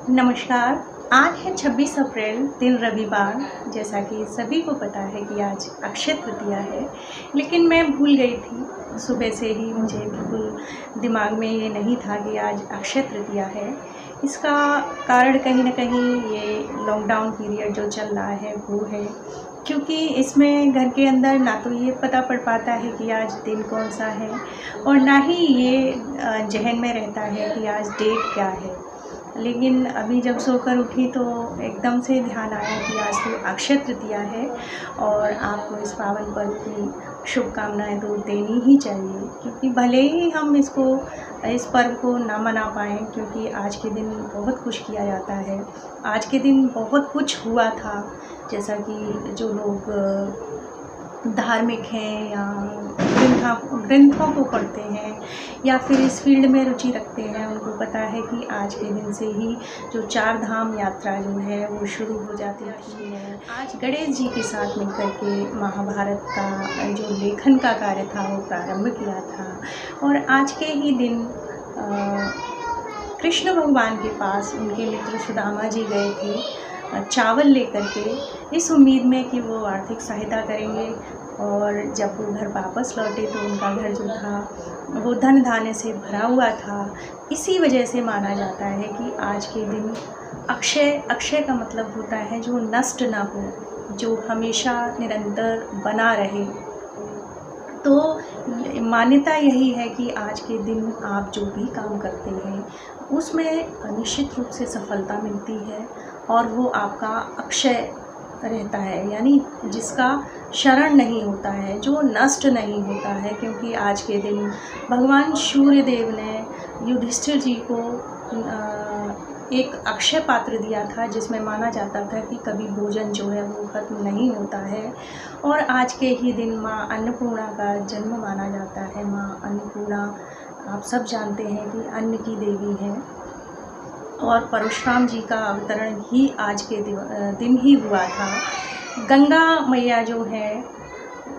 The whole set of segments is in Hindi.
नमस्कार। आज है 26 अप्रैल, दिन रविवार। जैसा कि सभी को पता है कि आज अक्षय तृतीया है, लेकिन मैं भूल गई थी। सुबह से ही मुझे बिल्कुल दिमाग में ये नहीं था कि आज अक्षय तृतीया है। इसका कारण कहीं न कहीं ये लॉकडाउन पीरियड जो चल रहा है वो है, क्योंकि इसमें घर के अंदर ना तो ये पता पड़ पाता है कि आज दिन कौन-सा है और ना ही ये ज़हन में रहता है कि आज डेट क्या है। लेकिन अभी जब सोकर उठी तो एकदम से ध्यान आया कि आज तो अक्षय तृतीया है और आपको इस पावन पर्व की शुभकामनाएँ तो देनी ही चाहिए, क्योंकि भले ही हम इस पर्व को ना मना पाएँ, क्योंकि आज के दिन बहुत कुछ किया जाता है। आज के दिन बहुत कुछ हुआ था, जैसा कि जो लोग धार्मिक हैं या ग्रंथों को पढ़ते हैं या फिर इस फील्ड में रुचि रखते हैं, उनको पता है कि आज के दिन से ही जो चार धाम यात्रा जो है वो शुरू हो जाती थी। आज गणेश जी के साथ मिलकर के महाभारत का जो लेखन का कार्य था वो प्रारंभ किया था और आज के ही दिन कृष्ण भगवान के पास उनके मित्र सुदामा जी गए थे चावल लेकर के, इस उम्मीद में कि वो आर्थिक सहायता करेंगे। और जब वो घर वापस लौटे तो उनका घर जो था वो धन धान्य से भरा हुआ था। इसी वजह से माना जाता है कि आज के दिन अक्षय का मतलब होता है जो नष्ट ना हो, जो हमेशा निरंतर बना रहे। तो मान्यता यही है कि आज के दिन आप जो भी काम करते हैं उसमें निश्चित रूप से सफलता मिलती है और वो आपका अक्षय रहता है, यानी जिसका क्षरण नहीं होता है, जो नष्ट नहीं होता है। क्योंकि आज के दिन भगवान सूर्य देव ने युधिष्ठिर जी को एक अक्षय पात्र दिया था, जिसमें माना जाता था कि कभी भोजन जो है वो खत्म नहीं होता है। और आज के ही दिन माँ अन्नपूर्णा का जन्म माना जाता है। माँ अन्नपूर्णा आप सब जानते हैं कि अन्न की देवी हैं और परशुराम जी का अवतरण ही आज के दिन ही हुआ था। गंगा मैया जो है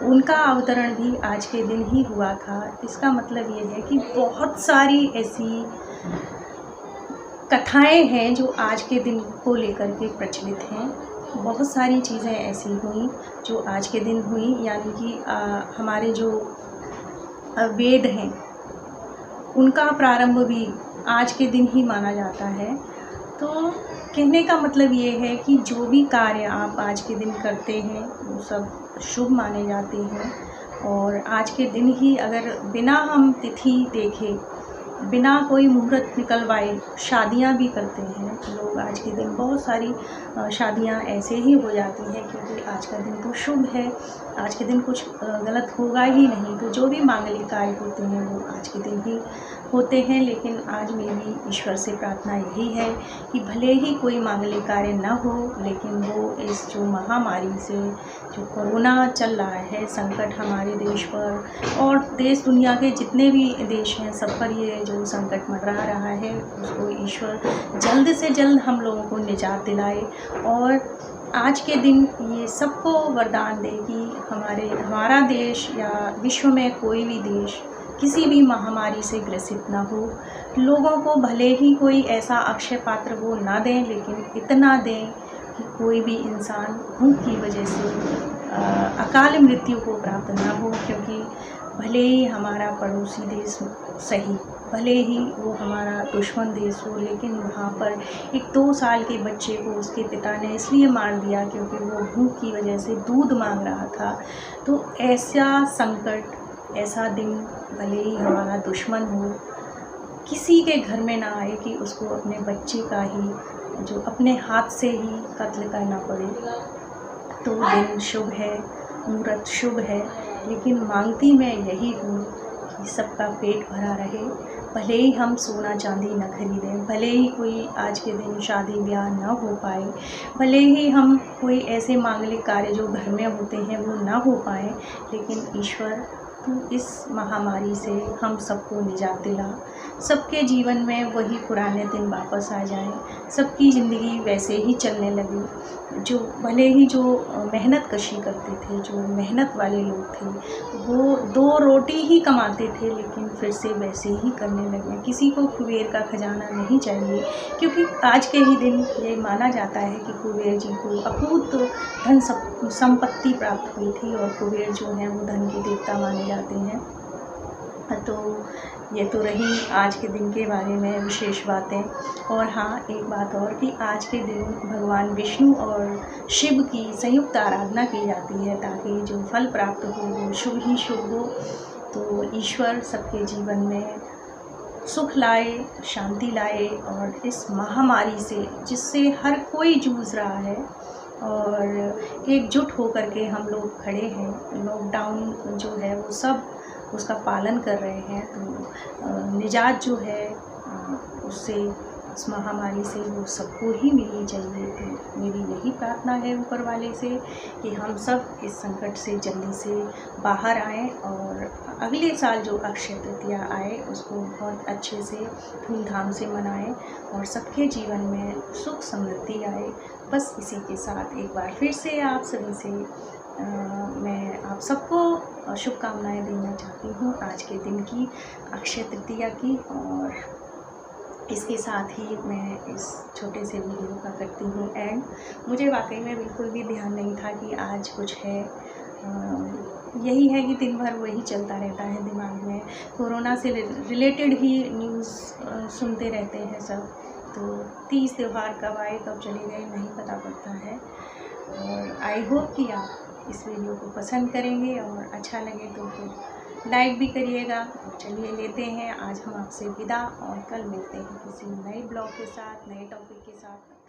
उनका अवतरण भी आज के दिन ही हुआ था। इसका मतलब ये है कि बहुत सारी ऐसी कथाएं हैं जो आज के दिन को लेकर के प्रचलित हैं। बहुत सारी चीज़ें ऐसी हुई जो आज के दिन हुई, यानी कि हमारे जो वेद हैं उनका प्रारंभ भी आज के दिन ही माना जाता है। तो कहने का मतलब ये है कि जो भी कार्य आप आज के दिन करते हैं वो सब शुभ माने जाते हैं। और आज के दिन ही अगर बिना हम तिथि देखे, बिना कोई मुहूर्त निकलवाए शादियां भी करते हैं लोग, आज के दिन बहुत सारी शादियां ऐसे ही हो जाती हैं, क्योंकि आज का दिन तो शुभ है, आज के दिन कुछ गलत होगा ही नहीं। तो जो भी मांगलिक कार्य होते हैं वो आज के दिन ही होते हैं। लेकिन आज मेरी ईश्वर से प्रार्थना यही है कि भले ही कोई मांगलिक कार्य ना हो, लेकिन वो इस जो महामारी से जो कोरोना चल रहा है संकट हमारे देश पर और देश दुनिया के जितने भी देश हैं सब पर ये जो संकट मंडरा रहा है, उसको ईश्वर जल्द से जल्द हम लोगों को निजात दिलाए और आज के दिन ये सबको वरदान दे कि हमारा देश या विश्व में कोई भी देश किसी भी महामारी से ग्रसित ना हो। लोगों को भले ही कोई ऐसा अक्षय पात्र वो ना दें, लेकिन इतना दें कि कोई भी इंसान भूख की वजह से अकाल मृत्यु को प्राप्त ना हो। क्योंकि भले ही हमारा पड़ोसी देश सही, भले ही वो हमारा दुश्मन देश हो, लेकिन वहाँ पर एक 2 साल के बच्चे को उसके पिता ने इसलिए मार दिया क्योंकि वो भूख की वजह से दूध मांग रहा था। तो ऐसा संकट, ऐसा दिन भले ही हमारा दुश्मन हो, किसी के घर में ना आए कि उसको अपने बच्चे का ही जो अपने हाथ से ही कत्ल करना पड़े। तो दिन शुभ है, मुहूर्त शुभ है, लेकिन मांगती मैं यही हूँ कि सबका पेट भरा रहे। भले ही हम सोना चांदी न खरीदें, भले ही कोई आज के दिन शादी ब्याह न हो पाए, भले ही हम कोई ऐसे मांगलिक कार्य जो घर में होते हैं वो ना हो पाए, लेकिन ईश्वर तू इस महामारी से हम सबको निजात दिला, सबके जीवन में वही पुराने दिन वापस आ जाएं, सबकी ज़िंदगी वैसे ही चलने लगे। जो भले ही जो मेहनत कशी करते थे, जो मेहनत वाले लोग थे, वो 2 रोटी ही कमाते थे, लेकिन फिर से वैसे ही करने लगे। किसी को कुबेर का खजाना नहीं चाहिए, क्योंकि आज के ही दिन ये माना जाता है कि कुबेर जी को अकूत धन संपत्ति प्राप्त हुई थी, और कुबेर जो हैं वो धन के देवता माने जाते हैं। तो ये तो रही आज के दिन के बारे में विशेष बातें। और हाँ, एक बात और कि आज के दिन भगवान विष्णु और शिव की संयुक्त आराधना की जाती है, ताकि जो फल प्राप्त हो वो शुभ ही शुभ हो। तो ईश्वर सबके जीवन में सुख लाए, शांति लाए, और इस महामारी से जिससे हर कोई जूझ रहा है, और एकजुट होकर के हम लोग खड़े हैं। लॉकडाउन जो है वो सब उसका पालन कर रहे हैं, तो निजात जो है उससे, इस महामारी से वो सबको ही मिलनी चाहिए। तो मेरी यही प्रार्थना है ऊपर वाले से कि हम सब इस संकट से जल्दी से बाहर आएँ, और अगले साल जो अक्षय तृतीया आए उसको बहुत अच्छे से धूमधाम से मनाएं, और सबके जीवन में सुख समृद्धि आए। बस इसी के साथ एक बार फिर से आप सभी से मैं आप सबको शुभकामनाएं देना चाहती हूँ आज के दिन की, अक्षय तृतीया की। और इसके साथ ही मैं इस छोटे से वीडियो का करती हूँ एंड। मुझे वाकई में बिल्कुल भी ध्यान नहीं था कि आज कुछ है। यही है कि दिन भर वही चलता रहता है दिमाग में, कोरोना से रिलेटेड ही न्यूज़ सुनते रहते हैं सब। तो तीज त्यौहार कब आए कब चले गए नहीं पता पड़ता है। और आई होप कि आप इस वीडियो को पसंद करेंगे, और अच्छा लगे तो फिर लाइक भी करिएगा। चलिए लेते हैं आज हम आपसे विदा, और कल मिलते हैं किसी नए ब्लॉग के साथ, नए टॉपिक के साथ।